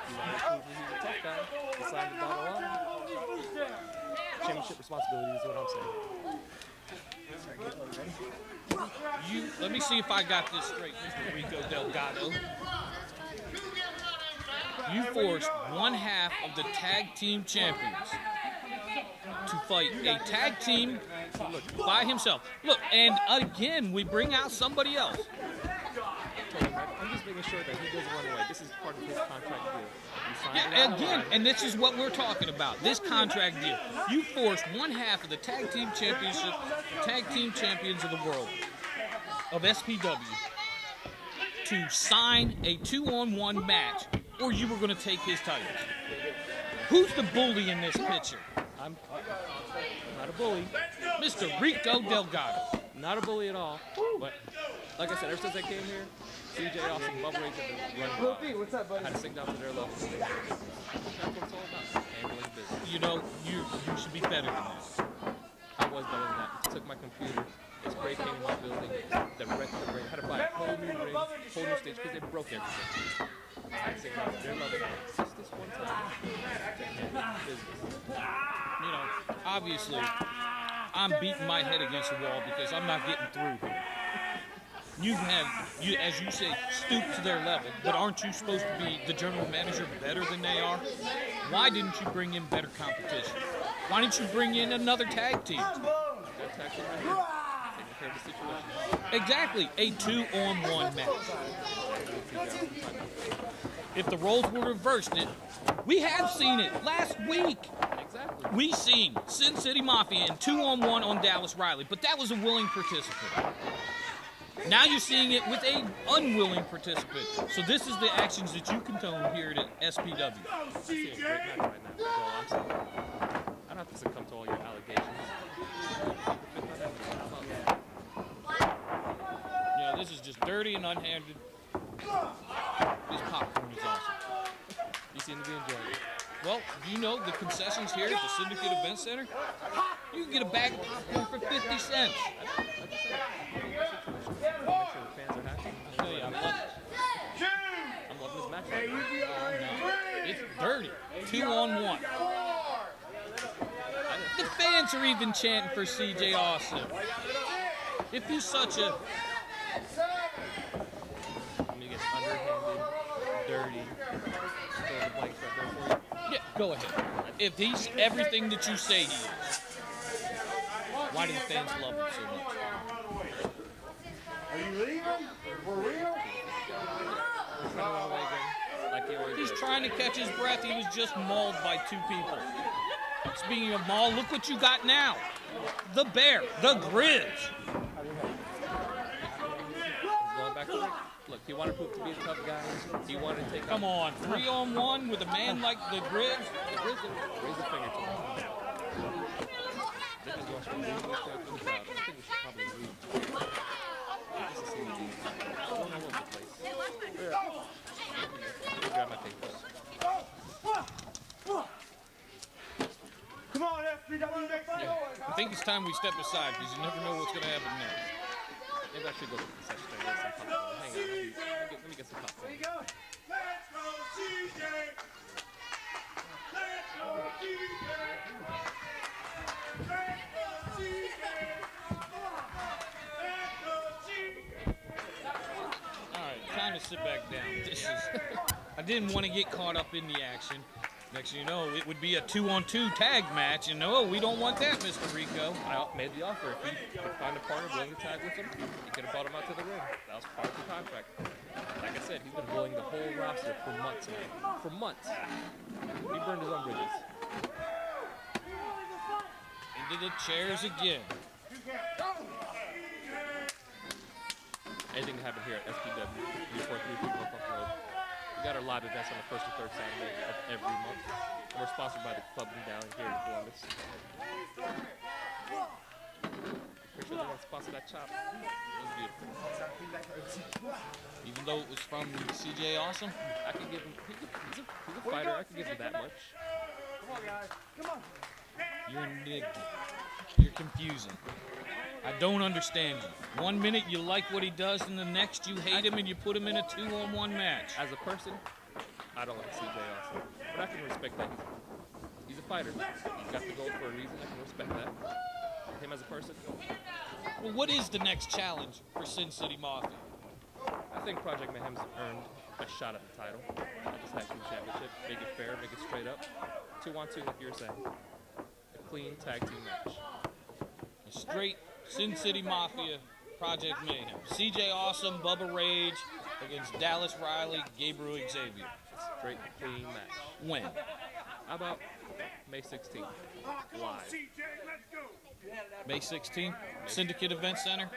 E: He's a tough guy. He signed the dotted line. Championship responsibility is what I'm saying.
F: Let me see if I got this straight, Mr. Rico Delgado. You forced one half of the tag team champions to fight a tag team by himself. Look, and again, we bring out somebody else.
E: I'm just making sure that he doesn't run away. This is part of his contract deal.
F: Yeah, again, and this is what we're talking about, this contract deal. You forced one half of the tag team champions of the world, of SPW, to sign a 2-on-1 match, or you were going to take his titles. Who's the bully in this picture?
E: I'm not a bully.
F: Mr. Rico Delgado.
E: Not a bully at all. But like I said, ever since I came here, CJ Austin, Bubba Rage have been running.
B: What's up, buddy?
E: I had to sink down to their level. That's what it's all about. Handling business.
F: You know, you should be better than that.
E: I was better than that. I took my computer. This break came in my building. The ring. Had to buy a whole new ring, whole new stage because they broke everything. I had to sink down to their level. Just this one time. To handle business.
F: You know, obviously, I'm beating my head against the wall because I'm not getting through here. You as you say, stooped to their level, but aren't you supposed to be the general manager better than they are? Why didn't you bring in better competition? Why didn't you bring in another tag team? Exactly, a 2-on-1 match. If the roles were reversed, we have seen it last week.
E: Exactly.
F: We seen Sin City Mafia in 2-on-1 on Dallas Riley, but that was a willing participant. Now you're seeing it with an unwilling participant. So this is the actions that you condone here at SPW.
E: I'm seeing a great match right now. That's all I'm saying. I don't have to succumb to all your allegations.
F: You know, this is just dirty and unhanded. This popcorn is awesome.
E: You seem to be enjoying it.
F: Well, do you know the concessions here at the Syndicate Event Center? You can get a bag of popcorn for 50 cents. I tell you, I'm
E: loving this match.
F: It's dirty. 2-on-1. The fans are even chanting for CJ Austin. If he's such a...
E: Let me get underhanded, dirty. Throw the blanks right there for you.
F: Yeah, go ahead. If he's everything that you say he is, why do the fans love him so much?
K: Are you leaving? For real?
F: He's trying to catch his breath. He was just mauled by 2 people. Speaking of maul, look what you got now. The Bear, the Grizz.
E: Going back to work. Look, he wanted Poop to be a tough guy. He wanted to take.
F: Come on, 3-on-1 with a man like the Grizz.
E: The Grizz raise the finger to him. They just lost from the crowd. I think we should probably leave. This is CBD. Going all over the place. Grab my papers.
K: Come on, SPW next door.
F: I think it's time we step aside because you never know what's going to happen next.
E: Maybe I should go to the concession stand and get some popcorn. Hang on, let me get some popcorn.
K: Let's go, CJ. Let's go, CJ. Let's go, CJ. Let's go, CJ.
F: All right, time to sit back down. This is. I didn't want to get caught up in the action. Next thing you know, it would be a 2-on-2 tag match, and no, we don't want that, Mr. Rico.
E: I made the offer. If he could find a partner willing to tag with him, he could have brought him out to the ring. That was part of the contract. Like I said, he's been bullying the whole roster for months now. For months. He burned his own bridges.
F: Into the chairs again.
E: Anything to happen here at SPW, EP4 North Lumkin Road. We got our live events on the first and third Saturday of every month. And we're sponsored by the club down here in Columbus. Pretty sure they're gonna sponsor that chop. It was beautiful.
F: Even though it was from CJ Awesome,
E: I could give him. He's a fighter. I could give him that much.
K: Come on, guys. Come on.
F: you're indignant. You're confusing. I don't understand you. One minute you like what he does, and the next you hate him and you put him in a 2-on-1 match.
E: As a person, I don't like CJ Austin, but I can respect that. He's a fighter. He's got the gold for a reason. I can respect that. Him as a person.
F: Well, what is the next challenge for Sin City Mafia?
E: I think Project Mayhem's earned a shot at the title. Not just tag team championship. Make it fair, make it straight up. 2-on-2, like you were saying. A clean tag team match.
F: A straight Sin City Mafia, Project Mayhem. CJ Awesome, Bubba Rage against Dallas Riley, Gabriel Xavier.
E: Straight, clean match.
F: When?
E: How about May 16th? Live.
F: May 16th, Syndicate Event Center.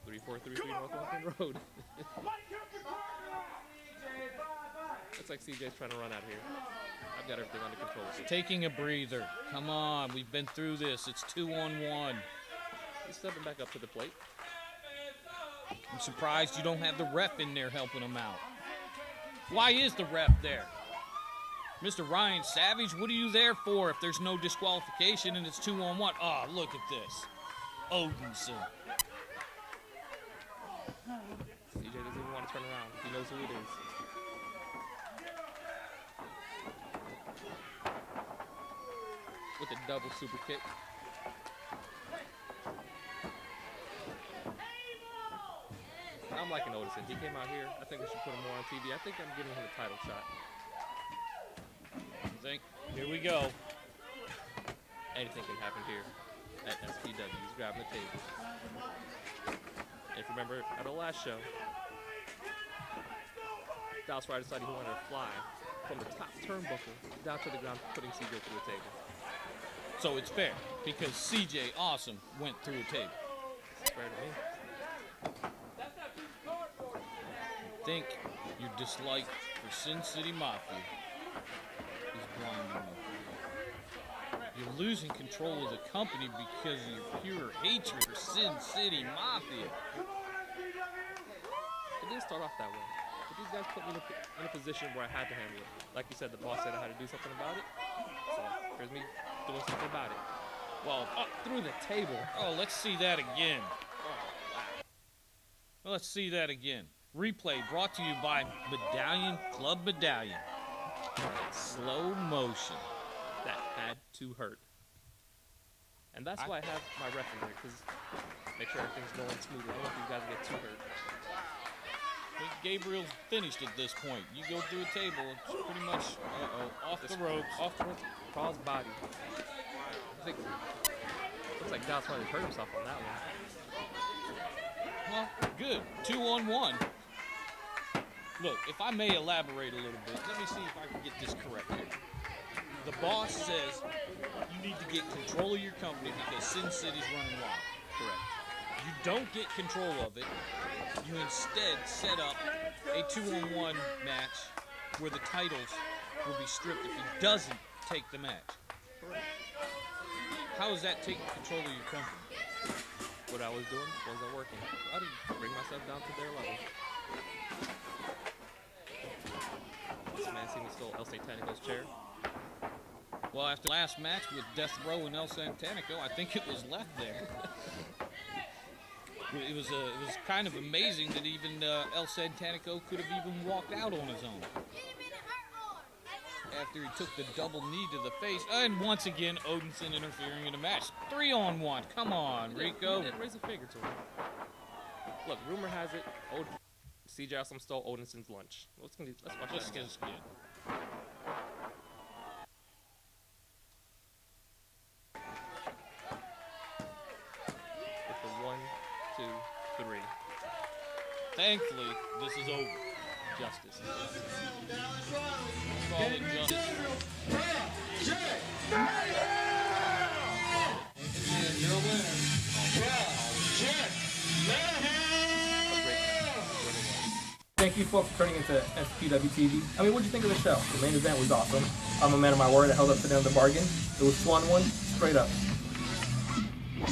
E: 3433 North Lumkin Road. Looks like CJ's trying to run out of here. I've got everything under control.
F: Taking a breather. Come on, we've been through this. It's 2-on-1.
E: He's stepping back up to the plate.
F: I'm surprised you don't have the ref in there helping him out. Why is the ref there? Mr. Ryan Savage, what are you there for if there's no disqualification and it's 2-on-1? Oh, look at this. Odinson.
E: CJ doesn't even want to turn around. He knows who it is. With a double super kick. I'm liking Odinson. He came out here. I think we should put him more on TV. I think I'm giving him a title shot.
F: You think? Here we go.
E: Anything can happen here at SPW. He's grabbing the table. If you remember at the last show, Dallas Ryder decided he wanted to fly from the top turnbuckle down to the ground, putting CJ through a table.
F: So it's fair, because CJ Awesome went through a table.
E: It's fair to me.
F: I think your dislike for Sin City Mafia is blinding you. You're losing control of the company because of your pure hatred for Sin City Mafia.
E: It didn't start off that way. But these guys put me in a position where I had to handle it. Like you said, the boss said I had to do something about it. So here's me doing something about it. Well, up through the table.
F: Oh, let's see that again. Well, let's see that again. Replay brought to you by Medallion Club Medallion.
E: Slow motion. That had to hurt. And that's why I have my ref in here, because make sure everything's going smoothly. I don't want you guys to get too hurt.
F: I think Gabriel's finished at this point. You go through a table, it's pretty much off the ropes.
E: Off the ropes, Paul's body. I think looks like Dallas Ryder hurt himself on that one.
F: Well, good. 2-on-1. Look, if I may elaborate a little bit, let me see if I can get this correct here. The boss says you need to get control of your company because Sin City's running wild. Correct. You don't get control of it. You instead set up a 2-on-1 match where the titles will be stripped if he doesn't take the match.
E: Correct.
F: How is that taking control of your company?
E: What I was doing wasn't working. I didn't bring myself down to their level. This man see me stole El Satanico's chair.
F: Well, after last match with Death Row and El Santanico, I think it was left there. It was kind of amazing that even El Santanico could have even walked out on his own. After he took the double knee to the face, and once again, Odinson interfering in the match. 3-on-1, come on, Rico.
E: He didn't raise a finger to him. Look, rumor has it, CJ Awesome stole Odinson's lunch. Let's watch
F: Let's
E: that.
F: get this kid.
E: With the 1, 2, 3.
F: Thankfully, this is over.
E: Justice.
F: Call it justice.
L: And your winner,
H: Thank you folks for turning into SPW TV. I mean, what'd you think of the show? The main event was awesome. I'm a man of my word. I held up to them the bargain. It was 2-on-1, straight up.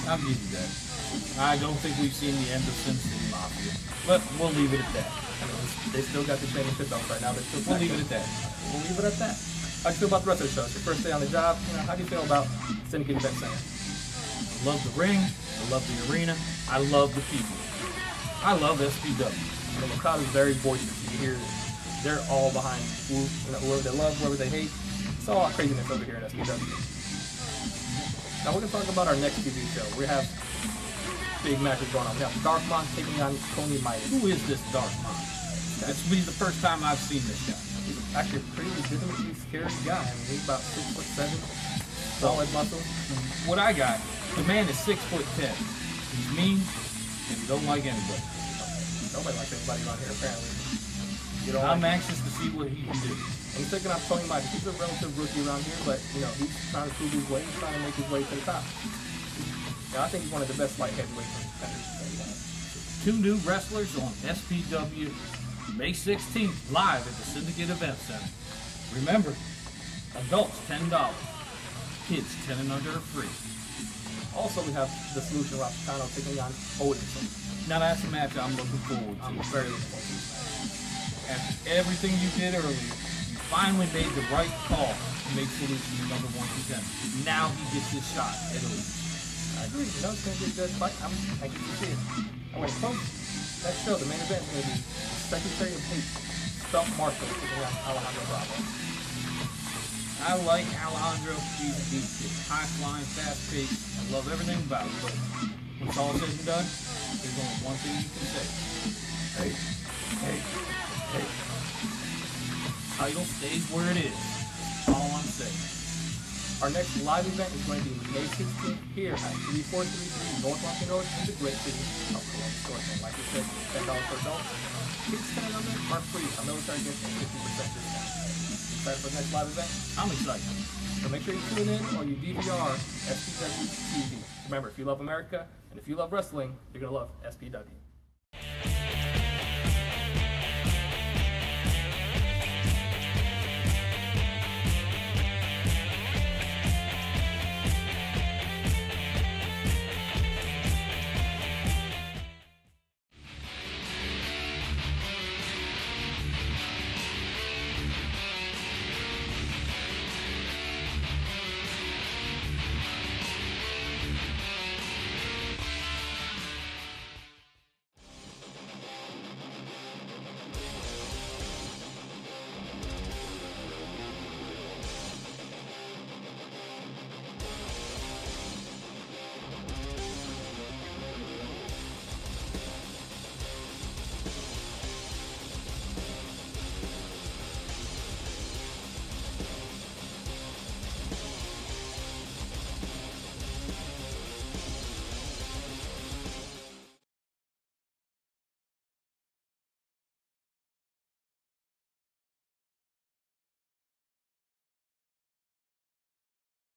G: I'll give you that. I don't think we've seen the end of Sin City Mafia, but we'll leave it at that.
H: I mean, they still got the championship belts right now.
G: We'll leave it at that.
H: We'll leave it at that. How do you feel about the rest of the show? It's your first day on the job. You know, how do you feel about Syndicate Event Center?
G: I love the ring. I love the arena. I love the people. I love SPW.
H: You know, the crowd is very boisterous. You hear they're all behind whoever they love, whoever they hate. It's all craziness over here at SPW. Now we're going to talk about our next TV show. We have big matches going on. We have Darkmon taking on Tony Midas.
G: Who is this Darkmon? This will be the first time I've seen this guy.
H: He's actually a pretty legitimately scary guy. I mean, he's about 6'7", solid muscle.
G: What I got, the man is 6'10". He's mean and he don't like anybody.
H: Nobody likes anybody around here, apparently.
G: I'm anxious to see what he can do.
H: And he's taking off Tony Midas. He's a relative rookie around here, but you know he's trying to prove his way. He's trying to make his way to the top. Now, I think he's one of the best light heavyweight contenders that we have.
G: 2 new wrestlers on SPW May 16th, live at the Syndicate Event Center. Remember, adults $10, kids 10 and under are free.
H: Also, we have the Solution Rob Chicano taking on Odinson.
G: Now that's a match I'm looking forward to.
H: I'm very looking forward to this match.
G: After everything you did earlier, you finally made the right call to make Solution the number 1 contender. Now he gets his shot at Odinson.
H: I agree. You know, it's going to be a good fight. I'm anxious to see it. And when it comes that show, the main event is going to be Secretary of Hate, Stump Marshall, taking on Alejandro Bravo.
G: I like Alejandro. He's a deep kid. High flying, fast paced. I love everything about him. But when it's all said and done, there's only one thing you can say. Hey, hey, hey. Title stays where it is. That's all I'm saying.
H: Our next live event is going to be May 16th here at 3433 North Lumpkin Road in the great city of Columbus, Georgia. Like I said, $10 for adults. Kids 10 and under are free. Our military gets a 50% discount. Excited for the next live event?
G: I'm excited.
H: So make sure you tune in or you DVR SPW TV. Remember, if you love America and if you love wrestling, you're going to love SPW.